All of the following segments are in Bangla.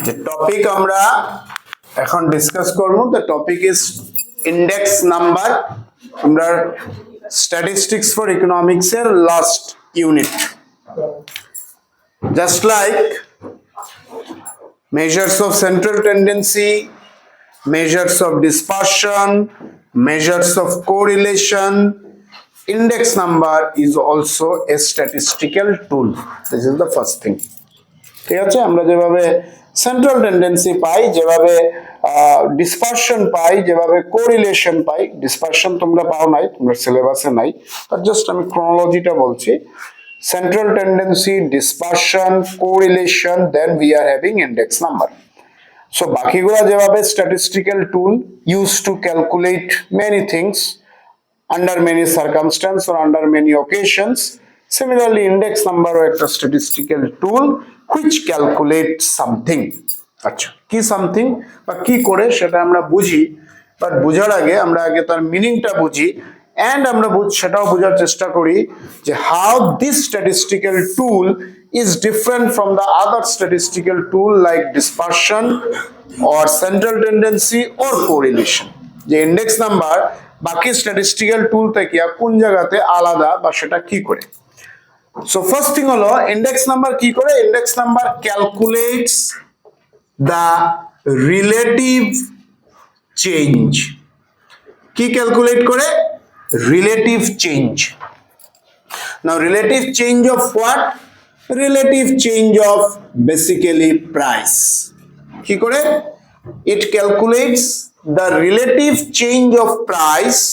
যে টপিক আমরা এখন ডিসকাস করব, the topic is index number. আমরা স্ট্যাটিস্টিক্স ফর ইকোনমিক্স এর last unit. Just like measures of central tendency, measures of dispersion, measures of correlation, index number is also a statistical tool. This is the first thing. ঠিক আছে, আমরা যেভাবে সেন্ট্রাল টেন্ডেন্সি পাই, যেভাবে ডিসপারশন পাই, যেভাবে কোরিলেশন পাই, ডিসপারশন তোমরা পাও নাই, তোমরা সিলেবাসে নাই, তার জাস্ট আমি ক্রোনোলজিটা বলছি। Central tendency, dispersion, correlation, then we are having index number. So বাকিগুলা যেভাবে statistical tool used to calculate many things under many circumstances or under many occasions, similarly index number ও একটা statistical tool which calculates something. আচ্ছা, কি something বা কি করে সেটা আমরা বুঝি, বাট বোঝার আগে আমরা আগে তার মিনিংটা বুঝি, and আমরা সেটাও বোঝার চেষ্টা করি যে how this statistical tool is different from the other statistical tool like dispersion or central tendency or correlation. যে index number বাকি statistical tool থেকে কোন জায়গাতে আলাদা বা সেটা কি করে। So first thing হলো index number কি করে। Index number calculates the relative change। কি ক্যালকুলেট করে? Relative change. Now relative change of what? Relative change of basically price. কি করে? It calculates the relative change of price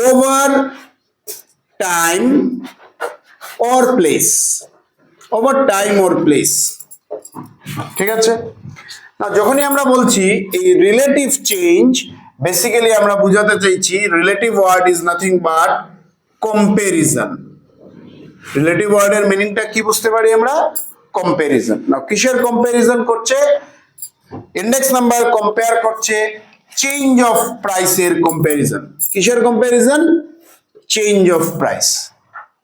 over time or place. Over time or place. ঠিক আছে? না, যখনই আমরা বলছি এই রিলেটিভ চেঞ্জ, বেসিক্যালি আমরা বুঝাতে চাইছি relative word is nothing but comparison. Relative ওয়ার্ডের মিনিংটা কি বুঝতে পারি আমরা? কম্প্যারিজন। না, কিসের কম্প্যারিজন করছে? ইন্ডেক্স নাম্বার কম্পেয়ার করছে চেঞ্জ অফ প্রাইসের কম্প্যারিজন। কিসের comparison? Change of price.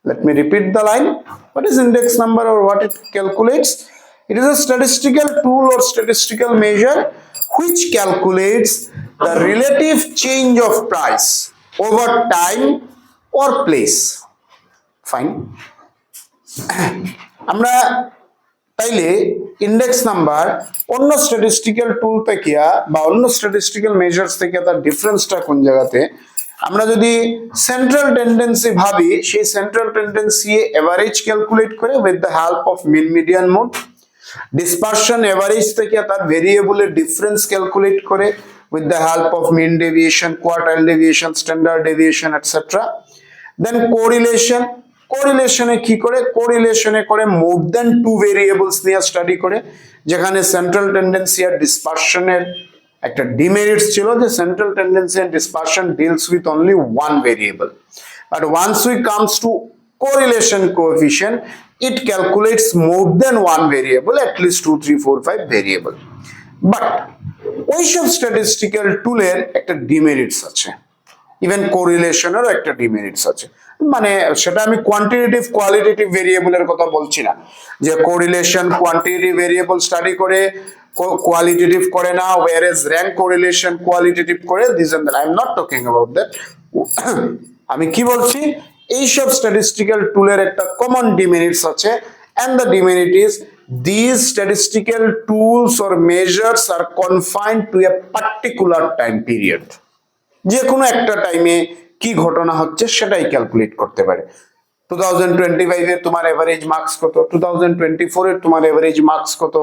Let me repeat the line. What is index number or what it calculates? It is a statistical tool or statistical measure which calculates the relative change of price over time or place. Fine. আমরা তাইলে ইন্ডেক্স নাম্বার অন্য স্ট্যাটিস্টিক্যাল টুল থেকে বা অন্য স্ট্যাটিস্টিক্যাল মেজার্স থেকে তার ডিফারেন্সটা কোন জায়গাতে? আমরা যদি সেন্ট্রাল টেন্ডেন্সি ভাবি, সেই সেন্ট্রাল টেন্ডেন্সি এভারেজ ক্যালকুলেট করে with the help of mean median mode. Dispersion average থেকে তার ভেরিয়েবলের ডিফারেন্স ক্যালকুলেট করে with the help of mean deviation, quartile deviation, standard deviation, etc. Then correlation. Correlation এ কি করে? Correlation এ করে more than two variables নিয়ে স্টাডি করে, যেখানে সেন্ট্রাল টেন্ডেন্সি আর ডিসপারশনের একটা ডিমেরিটস ছিল যে central tendency and dispersion deals with only one variable. But once we comes to correlation coefficient, it calculates more than one variable, at least 2, 3, 4, 5 variable. But ওইসব স্ট্যাটিস্টিক্যাল টুলের একটা ডিমেরিটস আছে, ইভেন কোরিলেশনেরও একটা ডিমেরিটস আছে। মানে সেটা আমি কোয়ান্টিটেটিভ কোয়ালিটেটিভ ভেরিয়েবলের কথা বলছি না, যে কোরিলেশন কোয়ান্টিটেটিভ ভেরিয়েবল স্টাডি করে কোয়ালিটেটিভ করে না, whereas rank correlation কোয়ালিটেটিভ করে। This and that I am not talking about that. আমি কি বলছি? এইসব স্ট্যাটিস্টিক্যাল টুলের একটা কমন ডিমেরিটস আছে, and the demerit is these statistical tools or measures are confined to a particular time period. যে কোনো একটা টাইমে কি ঘটনা হচ্ছে সেটাই ক্যালকুলেট করতে পারে। 2025 এর তোমার এভারেজ মার্কস কত, 2024 এর তোমার এভারেজ মার্কস কত,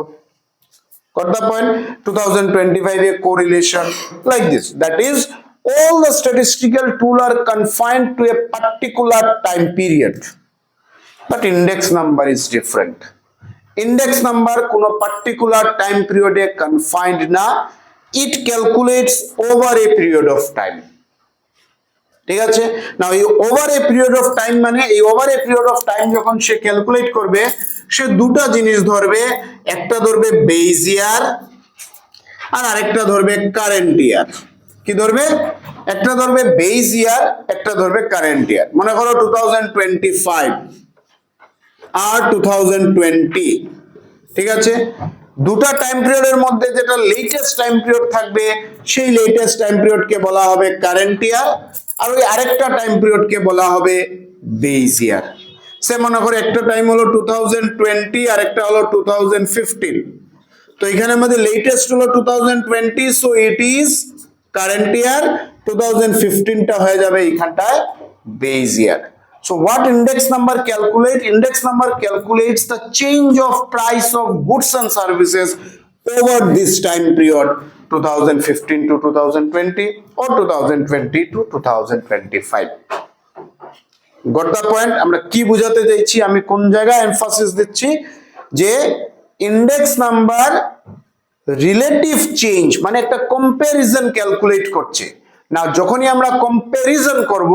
got the point? 2025 এর correlation, like this. That is, all the statistical tool are confined to a particular time period. But index number is different. Index number কোনো particular time period এ confined না, it calculates over a period of time. ঠিক আছে? না, এই over a period of time মানে এই over a period of time যখন সে ক্যালকুলেট করবে, সে দুটা জিনিস ধরবে, একটা ধরবে বেস ইয়ার আর আরেকটা ধরবে কারেন্ট ইয়ার। কি ধরবে? একটা ধরবে বেস ইয়ার, একটা ধরবে কারেন্ট ইয়ার। মনে করো 2025 আর 2020 ঠিক আছে, দুটা টাইম পিরিয়ডের মধ্যে যেটা লেটেস্ট টাইম পিরিয়ড থাকবে সেই লেটেস্ট টাইম পিরিয়ডকে বলা হবে কারেন্ট ইয়ার, আর ওই আরেকটা টাইম পিরিয়ডকে বলা হবে বেস ইয়ার। সে মনে করে একটা টাইম হলো 2020 আর একটা হলো 2015, তো এখানে আমাদের লেটেস্ট হলো 2020, so it is current year, 2015টা হয়ে যাবে এইখানটায় base year. So what index number calculate? Index number calculates the change of price of goods and services over this time period 2015 to 2020 or 2020 to 2025. Got the point? আমরা কি বোঝাতে চাইছি, আমি কোন জায়গায় এমফাসিস দিচ্ছি যে ইন্ডেক্স নাম্বার রিলেটিভ চেঞ্জ মানে একটা কম্প্যারিজন ক্যালকুলেট করছে না। যখনই আমরা কম্প্যারিজন করব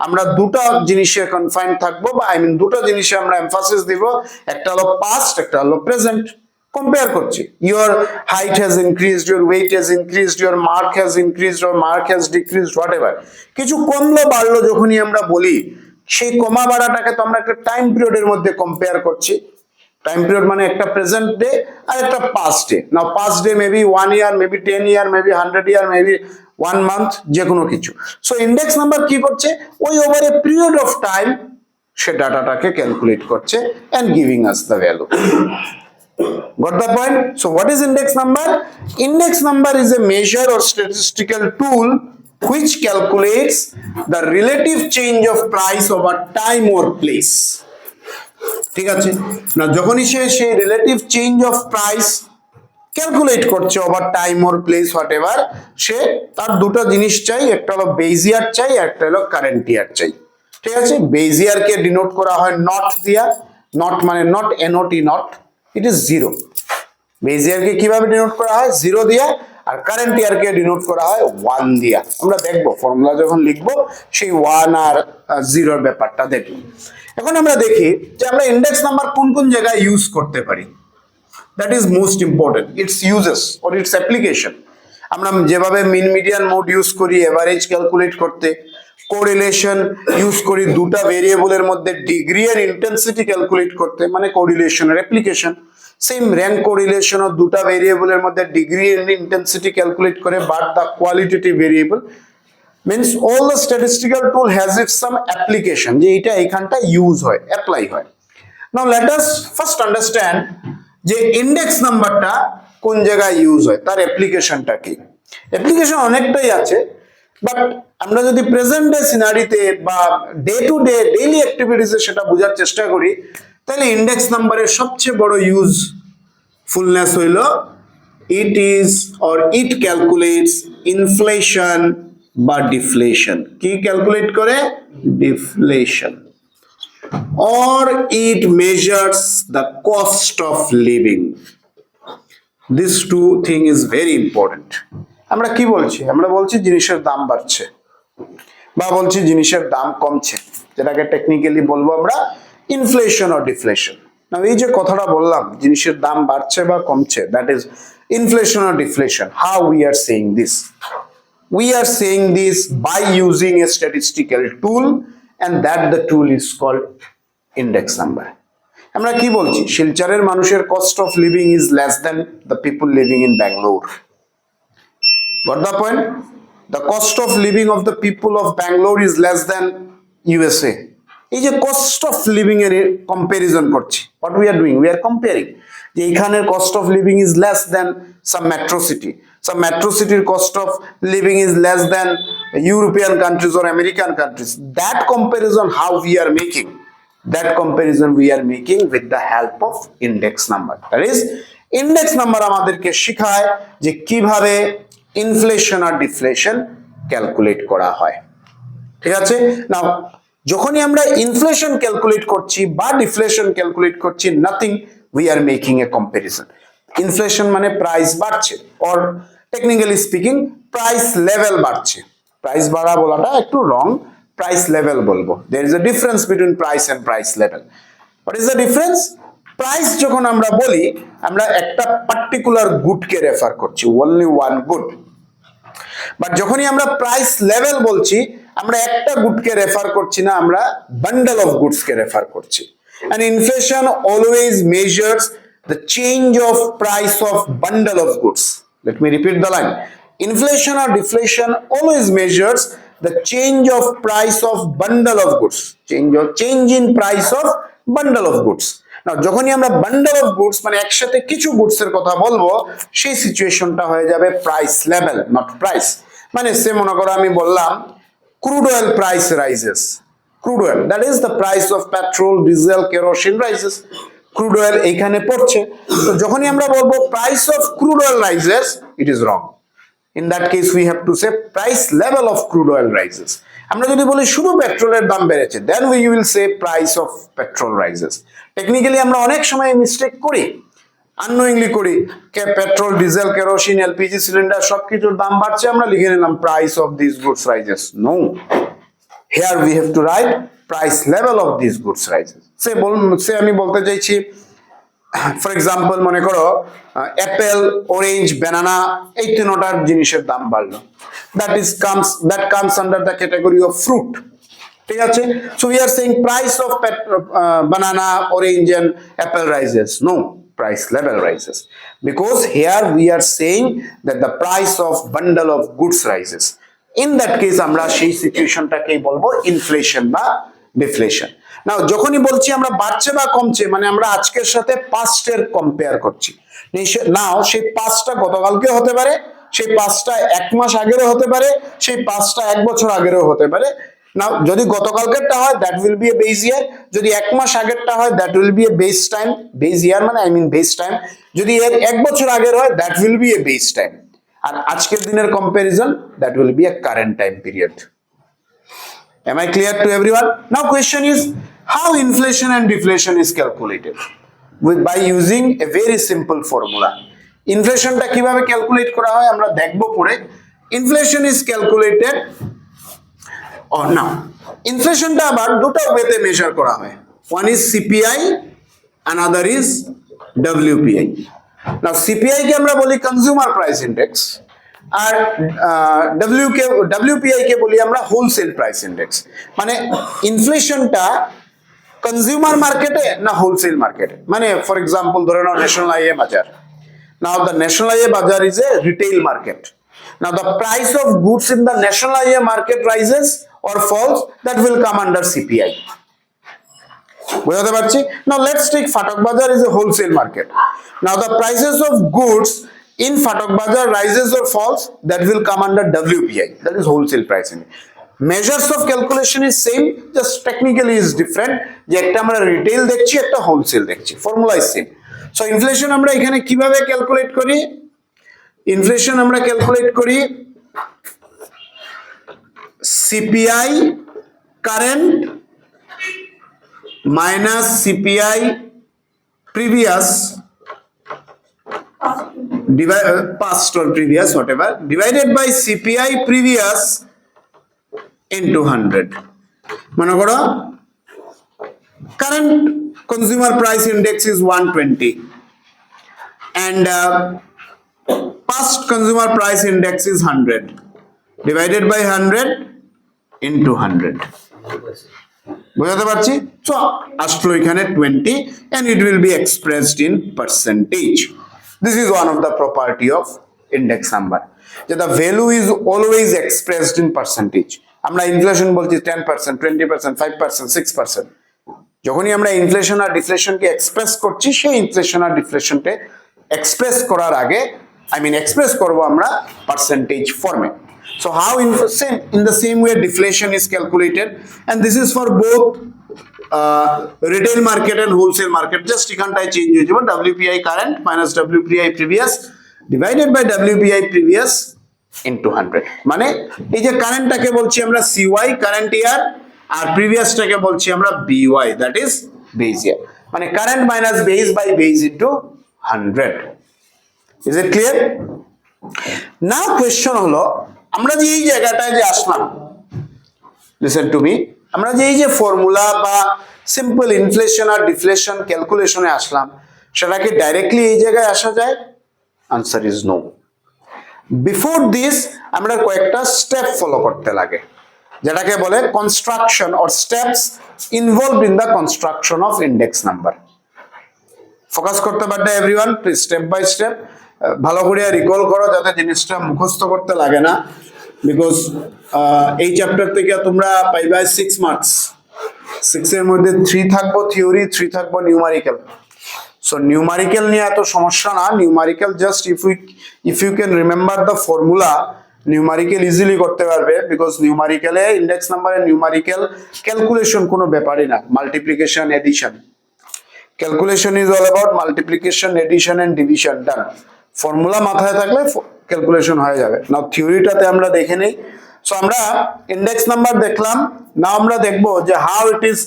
আমরা দুটো জিনিসে কনফাইন্ড থাকবো, বা দুটো জিনিসে আমরা এমফাসিস দিব, একটা হলো পাস্ট, একটা হলো প্রেজেন্ট। কম্পেয়ার করছি, your height has increased, your weight has increased, your mark has increased, your mark has decreased, whatever. কিছু কমলো বাড়লো যখনই আমরা বলি, সেই কমা বাড়াটাকে তো আমরা একটা টাইম পিরিয়ডের মধ্যে কম্পেয়ার করছি। টাইম পিরিয়ড মানে একটা প্রেজেন্ট ডে আর একটা past day. Now past day maybe 1 year, maybe 10 year, maybe 100 year, maybe 1 month, যে কোনো কিছু। সো ইন্ডেক্স নাম্বার কি করছে, ওই over a period of time সে ডাটাটাকে ক্যালকুলেট করছে and giving us the value. Got the point? So what is index number? Index number is a measure or statistical tool which calculates the relative change of price over time or place. ঠিক আছে না, যখনই সে relative change of price calculate করছে over time or place whatever, সে তার দুটো জিনিস চাই, একটা হলো বেস ইয়ার চাই, একটা হলো কারেন্ট ইয়ার চাই। ঠিক আছে, বেস ইয়ারকে ডিনোট করা হয় নট দিয়া, নট মানে not N O T not, it is zero. Base ইয়ারকে কিভাবে ডিনোট করা হয়, জিরো দিয়া, আর কারেন্ট ইয়ারকে ডিনোট করা হয় 1 দিয়া। আমরা দেখবো ফর্মুলা যখন লিখবো সেই 1 আর 0-র ব্যাপারটা দেখবো। এখন আমরা দেখি যে আমরা ইন্ডেক্স নাম্বার কোন কোন জায়গায় ইউজ করতে পারি। That is most important, it's uses or it's application. আমরা যেভাবে মিন মিডিয়ান মোড ইউজ করি এভারেজ ক্যালকুলেট করতে, কোরিলেশন ইউজ করি দুটা ভেরিয়েবলের মধ্যে ডিগ্রি আর ইন্টেন্সিটি ক্যালকুলেট করতে, মানে কোরিলেশনের অ্যাপ্লিকেশন। সেম র্যাঙ্ক কোরিলেশন ও দুটা ভেরিয়েবলের মধ্যে ডিগ্রি এন্ড ইন্টেন্সিটি ক্যালকুলেট করে, but the qualitative variable means all the statistical tool has its some application যে এটা এইখানটা ইউজ হয়, অ্যাপ্লাই হয়। now let us first understand যে ইন্ডেক্স নাম্বারটা কোন জায়গায় ইউজ হয়, তার অ্যাপ্লিকেশনটা কি। অ্যাপ্লিকেশন অনেকটাই আছে, বাট আমরা যদি প্রেজেন্ট ডে সিনারিতে বা ডে টু ডে ডেইলি অ্যাক্টিভিটিসে সেটা বোঝার চেষ্টা করি, তাহলে ইন্ডেক্স নাম্বারের সবচেয়ে বড় ইউজ ফুলনেস হইল it is or it calculates inflation বা ডিফ্লেশন। কি ক্যালকুলেট করে, deflation. or it measures the cost of living. This two thing is very important. আমরা কি বলছি, আমরা বলছি জিনিসের দাম বাড়ছে বা বলছি জিনিসের দাম কমছে, যেটাকে টেকনিক্যালি বলবো আমরা ইনফ্লেশন অর ডিফ্লেশন। না, এই যে কথাটা বললাম জিনিসের দাম বাড়ছে বা কমছে, that is inflation or deflation. How we are saying this, we are saying this by using a statistical tool, and that the tool is called index number. আমরা কি বলছি, শিলচরের মানুষের cost of living is less than the people living in Bangalore. Got the point? The cost of living of the people of Bangalore is less than USA. এই যে কস্ট অফ লিভিং এর কম্পারিজন করছি, what we are doing, we are comparing যে এইখানের cost of living is less than some metro city, some metro city's cost of living is less than European countries or American countries. That comparison how we are making, that comparison we are making with the help of index number. That is index number আমাদেরকে শেখায় যে কিভাবে ইনফ্লেশন আর ডিফ্লেশন ক্যালকুলেট করা হয়। ঠিক আছে, নাও যখনই আমরা ইনফ্লেশন ক্যালকুলেট করছি বা ডিফ্লেশন ক্যালকুলেট করছি, nothing, we are making a comparison. Inflation মানে প্রাইস বাড়ছে, or technically speaking price level বাড়ছে। প্রাইস বাড়া বলাটা একটু রং, প্রাইস লেভেল বলবো। There is a difference between price and price level. What is the difference? Price যখন আমরা বলি, আমরা একটা পার্টিকুলার গুডকে রেফার করছি, ওনলি ওয়ান গুড। বাট যখনই আমরা প্রাইস লেভেল বলছি, আমরা একটা গুডকে রেফার করছি না, আমরা বান্ডেল অফ গুডসকে রেফার করছি। And inflation always measures the change of price of bundle of goods. Let me repeat the line. Inflation or deflation always measures the change of price of bundle of goods. Change in price of bundle of goods. Now যখনই আমরা bundle of goods মানে একসাথে কিছু গুডস এর কথা বলবো সেই সিচুয়েশনটা হয়ে যাবে প্রাইস লেভেল, নট প্রাইস। মানে সে মনে করো আমি বললাম crude oil price rises. Crude oil, that is the price of petrol, diesel, kerosene rises. Crude oil এইখানে পড়ছে, তো যখনই আমরা বলবো price of crude oil rises, it is wrong. In that case we have to say price level of crude oil rises. আমরা যদি বলি শুধু পেট্রোলের দাম বেড়েছে, then we will say price of petrol rises. Technically আমরা অনেক সময় মিস্টেক করি, আননোয়িংলি করি, petrol, diesel, kerosene, LPG cylinder সবকিছুর দাম বাড়ছে, আমরা লিখে নিলাম price of this goods rises. No, here we have to write price level of these goods rises. সে আমি বলতে চাইছি ফর এক্সাম্পল মনে করো অ্যাপেল, অরেঞ্জ, ব্যানানা এই তিনটার জিনিসের দাম বাড়লো, that comes under the category of fruit. ঠিক আছে, so we are saying price of banana, orange and apple rises. No, price level rises, because here we are saying that the price of bundle of goods rises. In that case আমরা সেই সিচুয়েশনটাকেই বলবো ইনফ্লেশন বা ডিফ্লেশন। নাও যখনই বলছি আমরা বাড়ছে বা কমছে মানে আমরা আজকের সাথে পাস্টের কম্পেয়ার করছি। নাও সেই পাস্টটা গতকালকে হতে পারে, সেই পাস্টটা এক মাস আগেরও হতে পারে, সেই পাস্টটা এক বছর আগেরও হতে পারে। নাও যদি গতকালকেরটা হয় that will be a base year, যদি এক মাস আগেরটা হয় that will be a base time, base year মানে আই মিন বেস টাইম, যদি এর এক বছর আগের হয় that will be a base time, আর আজকের দিনের comparison that will be a current time period. Am I clear to everyone? Now question is how inflation and deflation is calculated by using a very simple formula. ইনফ্লেশনটা কিভাবে ক্যালকুলেট করা হয় আমরা দেখব পরে। Inflation is calculated or now ইনফ্লেশনটা আবার দুটো ওয়েতে মেজার করা হয়, one is CPI, another is WPI. Now CPI কে আমরা বলি কনজিউমার প্রাইস ইন্ডেক্স, আর WPI কে বলি আমরা হোলসেল প্রাইস ইন্ডেক্স। মানে ইনফ্লেশনটা কনজিউমার মার্কেটে না হোলসেল মার্কেটে, মানে ফর এক্সাম্পল ধরে নাও ন্যাশনাল আইএ বাজার। Now the national IA bazaar is a retail market. Now the price of goods in the national IA market rises or falls, that will come under CPI. বুঝতে পারছি? Now let's take Fatak Bazaar is a wholesale market. Now the prices of goods in Fatak Bazaar rises or falls, that will come under WPI, that is wholesale pricing. Measures of calculation is same, just technically is different. যে একটা আমরা রিটেল দেখছি, একটা হোলসেল দেখছি, formula is same. So inflation আমরা এখানে কিভাবে ক্যালকুলেট করি? ইনফ্লেশন আমরা ক্যালকুলেট করি CPI current minus CPI previous past or previous whatever divided by CPI previous into 100. মনে করো current consumer price index is 120 and past consumer price index is 100 divided by 100 into 100. বুঝতে পারছি? সো আসলো এখানে 20 and it will be expressed in percentage. This is one of the property of index number, that the value is always expressed in percentage. আমরা ইনফ্লেশন বলছি 10%, 20%, 5%, 6%। যখনই আমরা ইনফ্লেশন আর ডিফ্লেশনকে এক্সপ্রেস করছি, সেই ইনফ্লেশন আর ডিফ্লেশনকে এক্সপ্রেস করার আগে এক্সপ্রেস করব আমরা পার্সেন্টেজ ফর্মে। So how in the same way deflation is calculated, and this is for both retail market and wholesale market. Just এখানটায় চেঞ্জ হয়ে যাবে, WPI current minus WPI previous divided by WPI previous into 100. মানে এই যে কারেন্টটাকে বলছি আমরা CY কারেন্ট ইয়ার, আর প্রিভিয়াসটাকে বলছি আমরা BY, that is base year. মানে current minus base by base into 100. Is it clear? Now question হলো আমরা যে এই জায়গাটায় যে আসলাম, listen to me, আমরা যে এই যে ফর্মুলা বা সিম্পল ইনফ্লেশন আর ডিফ্লেশন ক্যালকুলেশনে আসলাম, সেটাকে ডাইরেক্টলি এই জায়গায় আসা যায়? Answer is no. Before this আমরা কয়েকটা স্টেপ ফলো করতে লাগে, যেটাকে বলে construction or steps involved in the construction of index number. Focus করতে পারবে everyone, please step by step ভালো করে রিকল করো যাতে জিনিসটা মুখস্থ করতে লাগে না, বিকজ এই চ্যাপ্টার থেকে তোমরা পাইবা 6 মার্কস। 6 এর মধ্যে 3 থাকবো থিওরি, 3 থাকবো নিউমারিক্যাল। সো নিউমারিক্যাল নিয়ে এত সমস্যা না, numerical just if you can remember the formula, numerical easily করতে পারবে, বিকজ নিউমারিক্যালে ইন্ডেক্স নাম্বারে নিউমারিক্যাল ক্যালকুলেশন কোনো ব্যাপারই না, multiplication addition. Calculation is all about multiplication addition and division, done. Formula মাথায় থাকলে ক্যালকুলেশন হয়ে যাবে। নাও থিওরিটাতে আমরা দেখে নেই। সো আমরা ইন্ডেক্স নাম্বার দেখলাম, নাও আমরা দেখব যে হাউ ইট ইজ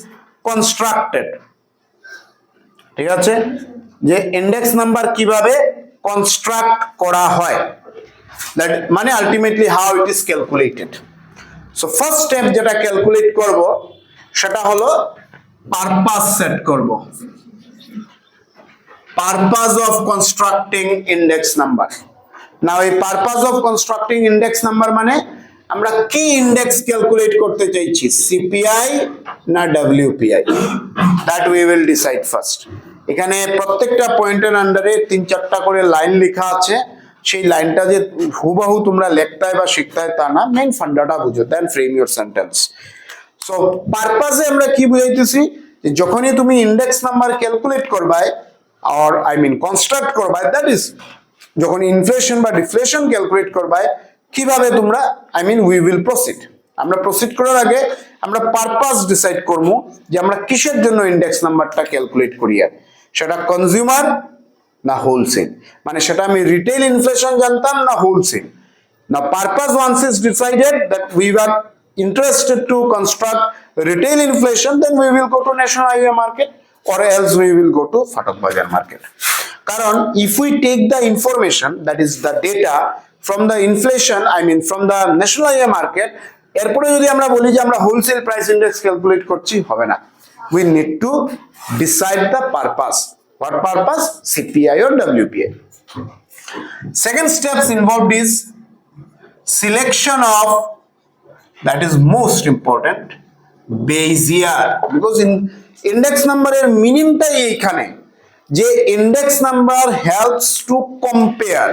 কনস্ট্রাক্টেড। ঠিক আছে, যে ইন্ডেক্স নাম্বার কিভাবে কনস্ট্রাক্ট করা হয়, দ্যাট মানে ultimately how it is calculated. So first step যেটা ক্যালকুলেট করব সেটা হলো পারপাস সেট করব। Purpose of constructing index number. Now a purpose of constructing index number মানে আমরা কি ইন্ডেক্স ক্যালকুলেট করতে চাইছি, সিপিআই না WPI, that we will decide first. এখানে প্রত্যেকটা পয়েন্টের আন্ডারে 3-4টা করে লাইন লেখা আছে, সেই লাইনটা যে হুবহু তোমরা লিখতে বা শিখতে তা না, মেইন ফান্ডাটা বুঝো, then frame your sentence. So পারপাসে আমরা কি বুঝাইতেছি, যখনই তুমি ইন্ডেক্স নাম্বার ক্যালকুলেট করবাই or I mean construct করবা, that is যখন ইনফ্লেশন বা ডিফ্লেশন ক্যালকুলেট করবা কিভাবে তোমরা I mean we will proceed। আমরা প্রসিড করার আগে আমরা পারপাস ডিসাইড করব যে আমরা কিসের জন্য ইন্ডেক্স নাম্বারটা ক্যালকুলেট করি, আর সেটা কনজিউমার না হোলসেল, মানে সেটা আমি রিটেল ইনফ্লেশন জানতাম না হোলসেল। না purpose once is decided that we are interested to construct retail inflation, then we will go to national highway market or else we will go to Fatak Bazar market. Karon if we take the information, that is the data from the inflation, I mean from the national highway market, এরপরে যদি আমরা বলি যে আমরা হোলসেল প্রাইস ইন্ডেক্স ক্যালকুলেট করছি, হবে না। We need to decide the purpose. What purpose? CPI or WPI. Second steps involved is selection of, that is most important, Bezier, because in index নাম্বারের মিনিংটাই এইখানে যে index number helps to compare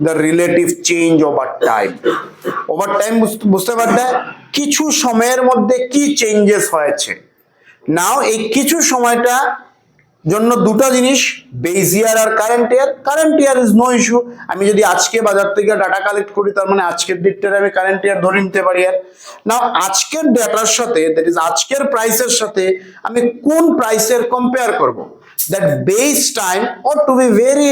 the relative change over time. Over time বুঝতে পারতে কিছু সময়ের মধ্যে কি চেঞ্জেস হয়েছে। নাও এই কিছু সময়টা জন্য দুটো জিনিস, বেজ ইয়ার আর current year. Current year is no issue, আমি যদি আজকে বাজার থেকে ডাটা কালেক্ট করি তার মানে আজকের ডেটটারে আমি কারেন্ট ইয়ার ধরে নিতে পারি। আর নাও আজকের ডেটার সাথে, দ্যাট ইজ আজকের প্রাইসের সাথে আমি কোন প্রাইসের কম্পেয়ার করব, that base time or to be very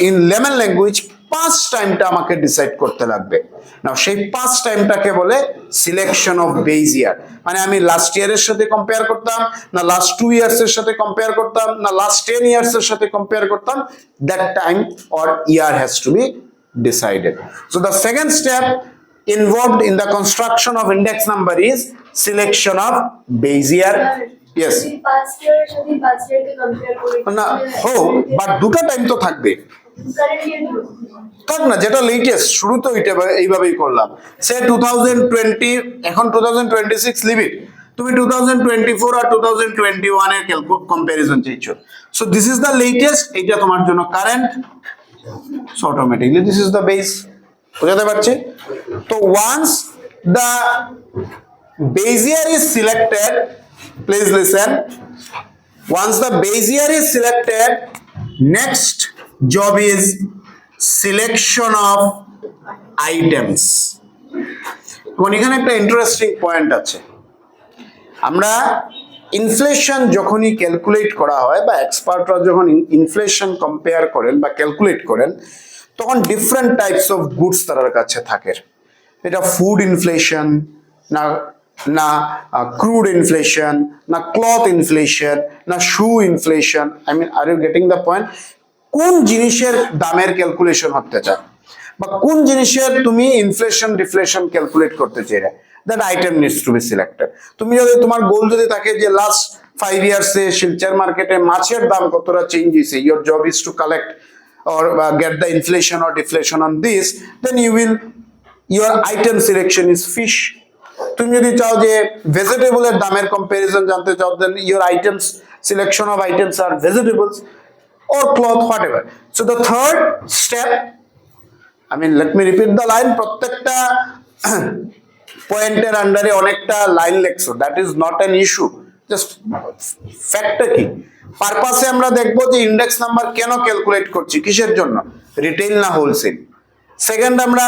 in layman language past টাইমটা আমাকে ডিসাইড করতে লাগবে। নাও সেই পাস্ট টাইমটাকে বলে সিলেকশন অফ বেজ ইয়ার, মানে আমি লাস্ট ইয়ারের সাথে কম্পেয়ার করতাম না লাস্ট 2 ইয়ার্স এর সাথে কম্পেয়ার করতাম না লাস্ট 10 ইয়ার্স এর সাথে কম্পেয়ার করতাম, that time or year has to be decided. So the second step involved in the construction of index number is selection of base year. Yes, না হো বাট দুটো টাইম তো থাকবে, থাক না, যেটা লেটেস্ট শুরু তো এইভাবেই করলাম। সে 2020, এখন 2026 লিভ ইট, তুমি 2024 আর 2021 এর কম্পারিজন চাইছো। So this is the latest, এটা তোমার জন্য current, so automatically this is the base. বুঝতে পারছি? তো once the base year is selected, please listen, once the base year is selected, next job is selection of items. কোন এখানে একটা ইন্টারেস্টিং পয়েন্ট আছে, আমরা ইনফ্লেশন যখনই ক্যালকুলেট করা হয় বা এক্সপার্টরা যখন ইনফ্লেশন কম্পেয়ার করেন বা ক্যালকুলেট করেন তখন ডিফারেন্ট টাইপস অফ গুডস তার কাছে থাকে। এটা ফুড ইনফ্লেশন না, না ক্রুড ইনফ্লেশন, না ক্লথ ইনফ্লেশন, না shoe inflation. I mean are you getting the point? কোন জিনিসের দামের ক্যালকুলেশন হতে চায় বা কোন জিনিসের তুমি ইনফ্লেশন ডিফ্লেশন ক্যালকুলেট করতে চাইলে, that item needs to B selected. তুমি যদি তোমার গোল যদি থাকে যে লাস্ট 5 ইয়ার্সে শিলচর মার্কেটে মাছের দাম কতটা চেঞ্জ হয়েছে, your job is to collect or get the inflation or deflation on this, then you will, your item selection is fish. তুমি যদি চাও যে ভেজিটেবলের দামের কম্পারিজন জানতে চাও, then your items selection of items are vegetables. or cloth, whatever. So the third step, I mean, let me repeat the line. প্রত্যেকটা পয়েন্টের আন্ডারে অনেকটা লাইন লেখছো, that is not an issue, just ফ্যাক্টটা কি পারপাসে আমরা দেখবো যে ইন্ডেক্স নাম্বার কেন ক্যালকুলেট করছি, কিসের জন্য, রিটেইল না হোলসেল। সেকেন্ড, আমরা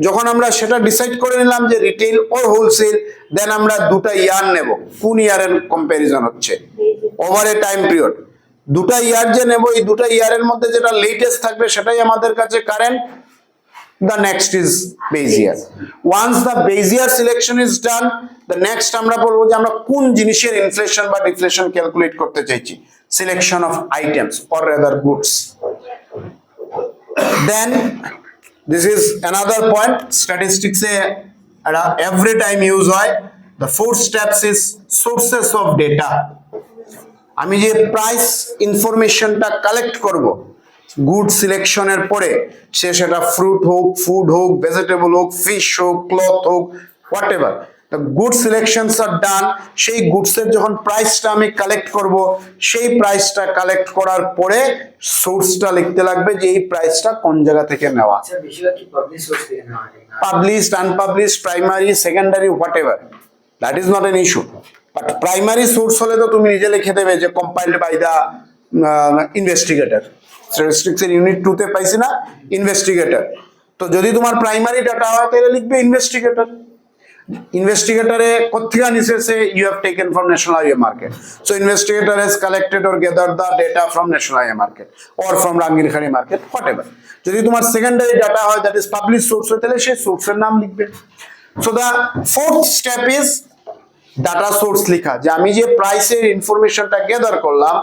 যখন আমরা সেটা ডিসাইড করে নিলাম যে রিটেইল অর হোলসেল, দেন আমরা দুটা ইয়ার নেব, কোন ইয়ারের কম্প্যারিজন হচ্ছে ওভার এ টাইম পিরিয়ড। দুটা ইয়ার যে নেব, এই দুটা ইয়ারের মধ্যে যেটা লেটেস্ট থাকবে সেটাই আমাদের কাছে current. The next is Bezier. Once the Bezier selection is done, the next আমরা বলবো যে আমরা কোন জিনিসের ইনফ্লেশন বা ডিফ্লেশন ক্যালকুলেট করতে চাইছি, selection of items or rather goods. Then this is another point, statistics A every time use হয়। The fourth steps is sources of data. আমি যে প্রাইস ইনফরমেশনটা কালেক্ট করব গুড সিলেকশনের পরে, সেটা ফ্রুট হোক, ফুড হোক, ভেজিটেবল হোক, ফিশ হোক, ক্লথ হোক, whatever the good selections are done, সেই গুডসের যখন প্রাইসটা আমি কালেক্ট করব, সেই প্রাইসটা কালেক্ট করার পরে সোর্সটা লিখতে লাগবে যে এই প্রাইসটা কোন জায়গা থেকে নেওয়া, published, unpublished, primary, secondary, whatever, that is not an issue. But primary source হলে তো তুমি নিজে লিখে দেবে যে compiled by the investigator, statistics এর ইউনিট 2 তে পাইছি না, ইনভেস্টিগেটর। তো যদি তোমার প্রাইমারি ডাটা হয় তাহলে লিখবে ইনভেস্টিগেটর। ইনভেস্টিগেটরে কোথেকে নিছে, you have taken from national highway market, so investigator has collected or gathered the data from national highway market or from Rangirkhari market, whatever. যদি তোমার সেকেন্ডারি ডাটা হয়, দ্যাট ইজ পাবলিশ সোর্স, তাহলে সেই সোর্সের নাম লিখবে। So the fourth step is data source লেখা, যে আমি যে প্রাইসের ইনফরমেশনটা গ্যাদার করলাম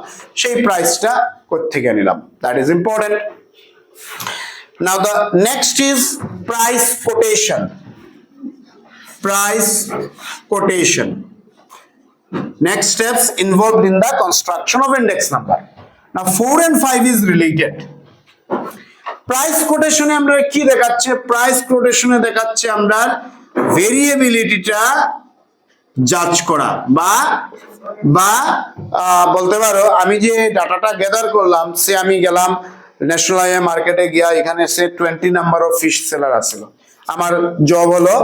সেই প্রাইসটা কোত্থেকে নিলাম, that is important. Now the next is price quotation. Price quotation. Next steps involved in the construction of index number. Now 4 and 5 is related. Price quotation এ আমরা কি দেখাচ্ছে, প্রাইস কোটেশনে দেখাচ্ছে আমরা ভেরিয়েবিলিটিটা জাজ করা, বা বলতে পারো আমি যে ডাটাটা গ্যাদার করলাম, সে আমি গেলাম ন্যাশনাল হাইওয়ে মার্কেটে গিয়া, এখানে সে 20 নাম্বার অফ ফিশ সেলার আছিল, আমার জব হলো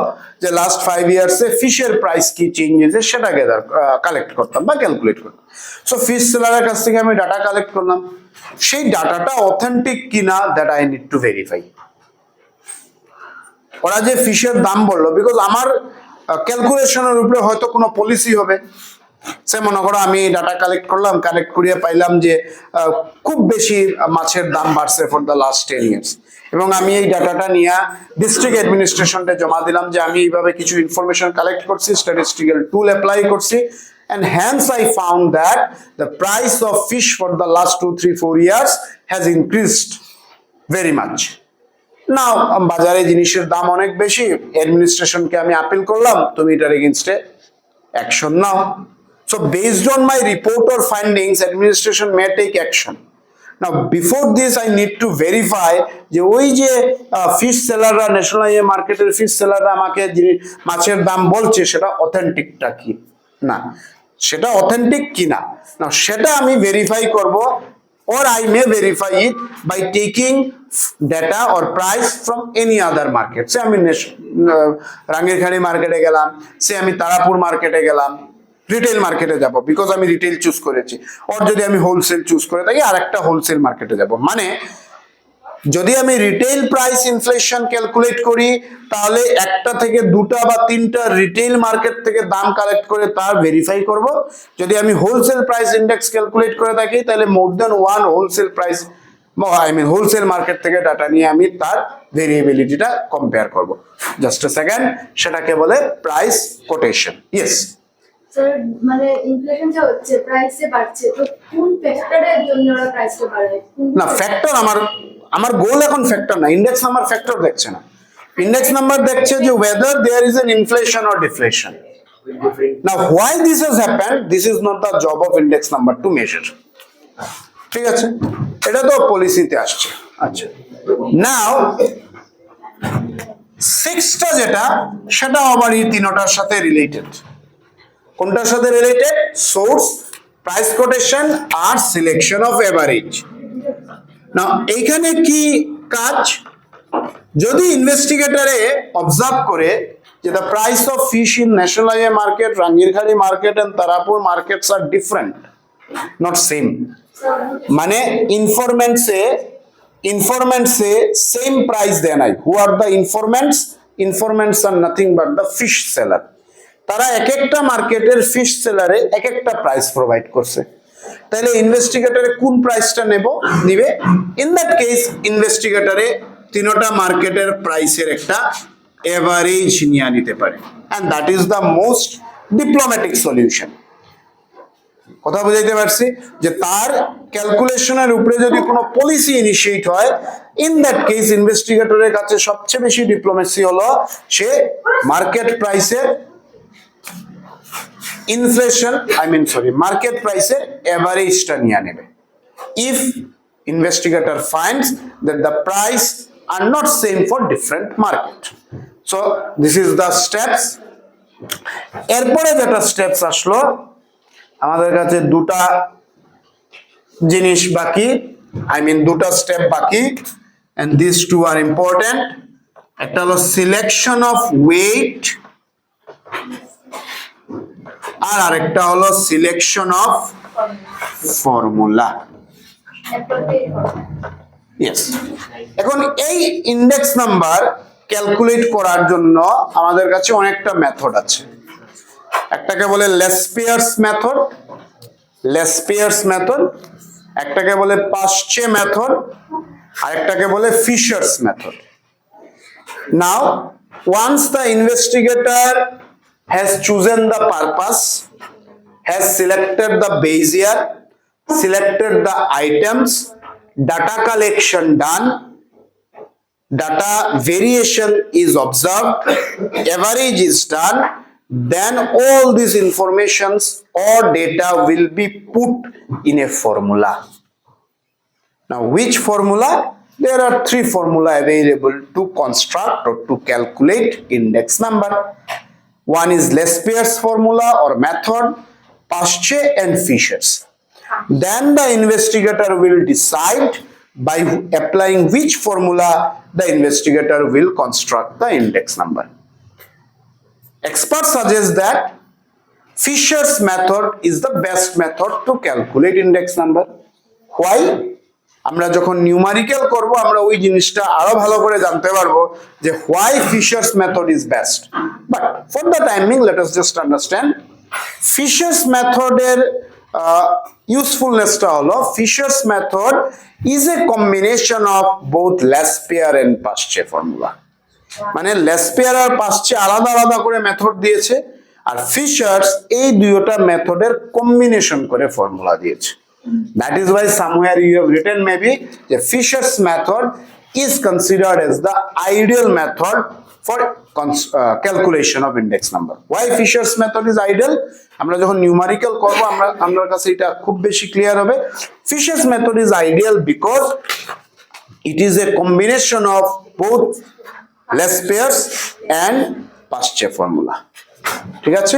যে লাস্ট 5 ইয়ার্সে ফিশের প্রাইস কি চেঞ্জ হয়েছে সেটা গ্যাদার কালেক্ট করতাম বা ক্যালকুলেট করতাম। সো ফিশ সেলারের কাছ থেকে আমি ডাটা কালেক্ট করলাম, সেই ডাটাটা অথেন্টিক কিনা that I need to verify. ওরা যে ফিশের দাম বললো, বিকজ আমার ক্যালকুলেশনের উপরে হয়তো কোনো পলিসি হবে। সে মনে করো আমি ডাটা কালেক্ট করলাম, কালেক্ট করিয়ে পাইলাম যে খুব বেশি মাছের দাম বাড়ছে ফর দ্য লাস্ট 10 ইয়ার্স, এবং আমি এই ডাটাটা নিয়ে ডিস্ট্রিক্ট অ্যাডমিনিস্ট্রেশনে জমা দিলাম যে আমি এইভাবে কিছু ইনফরমেশন কালেক্ট করছি, স্ট্যাটিস্টিক্যাল টুল অ্যাপ্লাই করছি, and hence I found that the price of fish for the last 2, 3, 4 years has increased very much. নাও বাজারে জিনিসের দাম অনেক বেশি, অ্যাডমিনিস্ট্রেশনকে আমি আপিল করলাম, তুমি এটার এগেইনস্টে অ্যাকশন নাও। So based on my report or findings, administration may take action. Now before this I need to verify যে ওই যে ফিশ সেলাররা, ন্যাশনাল হাইওয়ে মার্কেটের ফিশ সেলাররা আমাকে যে মাছের দাম বলছে সেটা অথেন্টিকটা কি না, সেটা অথেন্টিক কিনা, না সেটা আমি ভেরিফাই করব, or I may verify it by taking data or price from any other market. সে আমি রাঙ্গিরখাড়ি মার্কেটে গেলাম, সে আমি তারাপুর মার্কেটে গেলাম, রিটেল মার্কেটে যাব বিকজ আমি রিটেল চুজ করেছি, or যদি আমি হোলসেল চুজ করে থাকি আরেকটা হোলসেল মার্কেটে যাব। মানে যদি আমি রিটেল প্রাইস ইনফ্লেশন ক্যালকুলেট করি, তাহলে একটা থেকে দুটা বা তিনটা রিটেল মার্কেট থেকে দাম কালেক্ট করে তার ভেরিফাই করব। যদি আমি হোলসেল প্রাইস ইন্ডেক্স ক্যালকুলেট করে থাকি, তাহলে more than one wholesale price, wholesale market থেকে ডাটা নিয়ে আমি তার ভেরিয়েবিলিটিটা কম্পেয়ার করব। জাস্ট এ সেকেন্ড, সেটাকে বলে প্রাইস কোটেশন। ইয়েস স্যার, মানে ইনফ্লেশন যে হচ্ছে, প্রাইসে বাড়ছে, তো কোন ফ্যাক্টরের জন্য ওরা প্রাইসটা বাড়ে? না ফ্যাক্টর, আমার গোল এখন ফ্যাক্টর না, ইন্ডেক্স নাম্বার ফ্যাক্টর দেখছে না, ইন্ডেক্স নাম্বার দেখছে যে whether there is an inflation or deflation. Now why this has happened, this is not the job of index number to measure. ঠিক আছে, এটা তো পলিসিতে আসছে। আচ্ছা, নাও সিক্সটা যেটা, সেটা আবার এই তিনটার সাথে রিলেটেড। কোনটার সাথে রিলেটেড? সোর্স, প্রাইস কোটেশন আর সিলেকশন অফ এভারেজ। না এইখানে কি কাজ, যদি ইনভেস্টিগেটরে অবজার্ভ করে যে the price of fish in National Highway market, Rangirkhali market and Tarapur markets are different, not same. মানে ইনফরমেন্টসে সেম প্রাইস দেয় নাই। Who are the informants are nothing but the fish seller. তারা এক একটা মার্কেটের ফিশ সেলারে এক একটা প্রাইস প্রোভাইড করছে, তাহলে ইনভেস্টিগেটরে কোন প্রাইসটা নিবে? ইন দ্যাট কেস ইনভেস্টিগেটরে তিনটা মার্কেটের প্রাইসের একটা এভারেজ নিয়ে নিতে পারে, and that is the most diplomatic solution. কথা বুঝাইতে পারছি যে তার ক্যালকুলেশনের উপরে যদি কোনো পলিসি ইনিশিয়েট হয়, ইন দ্যাট কেস ইনভেস্টিগেটরের কাছে সবচেয়ে বেশি ডিপ্লোমেসি হলো সে মার্কেট প্রাইসের মার্কেট প্রাইসের এভারেজটা নিয়ে নেবে। If investigator finds that the price are not same for different market. So this is the steps. এরপরে যেটা স্টেপস আসলো, আমাদের কাছে দুটা জিনিস বাকি, দুটা স্টেপ বাকি, and these two are important. একটা হলো সিলেকশন অফ ওয়েট, আর আরেকটা হলো সিলেকশন অফ ফর্মুলা। ইয়েস, এখন এই ইন্ডেক্স নাম্বার ক্যালকুলেট করার জন্য আমাদের কাছে অনেকটা মেথড আছে। একটাকে বলে লেসপিয়ার্স মেথড, একটাকে বলে পাশ্চে মেথড, আর একটাকে বলে fishers method. Now once the investigator has chosen the purpose, has selected the Bezier, selected the items, data collection done, data variation is observed, average is done, then all these informations or data will be put in a formula. Now which formula? There are three formula available to construct or to calculate index number. One is Lespier's formula or method, Paschke and Fisher's. Then the investigator will decide by applying which formula the investigator will construct the index number. Experts suggest that Fisher's method is the best method to calculate index number. Why? আমরা যখন নিউমারিক্যাল করব আমরা ওই জিনিসটা আরো ভালো করে জানতে পারবো যে why Fisher's method is best. But for the timing, let us just understand Fisher's method এর usefulnessটা হলো Fisher's method is a combination of both Lespier and Paschke formula. মানে লেসপিয়ার আর পাশ্চে আলাদা আলাদা করে মেথড দিয়েছে, আর ফিশার্স এই দুইটা মেথডের কম্বিনেশন করে ফর্মুলা দিয়েছে। That is why somewhere you have written maybe the Fisher's method is considered as the ideal method for calculation of index number. Why Fisher's method is ideal? আমরা যখন নিউমারিক্যাল করব আমার কাছে এটা খুব বেশি ক্লিয়ার হবে। Fisher's method is ideal because it is a combination of both Lespier's and Paschke formula. ঠিক আছে?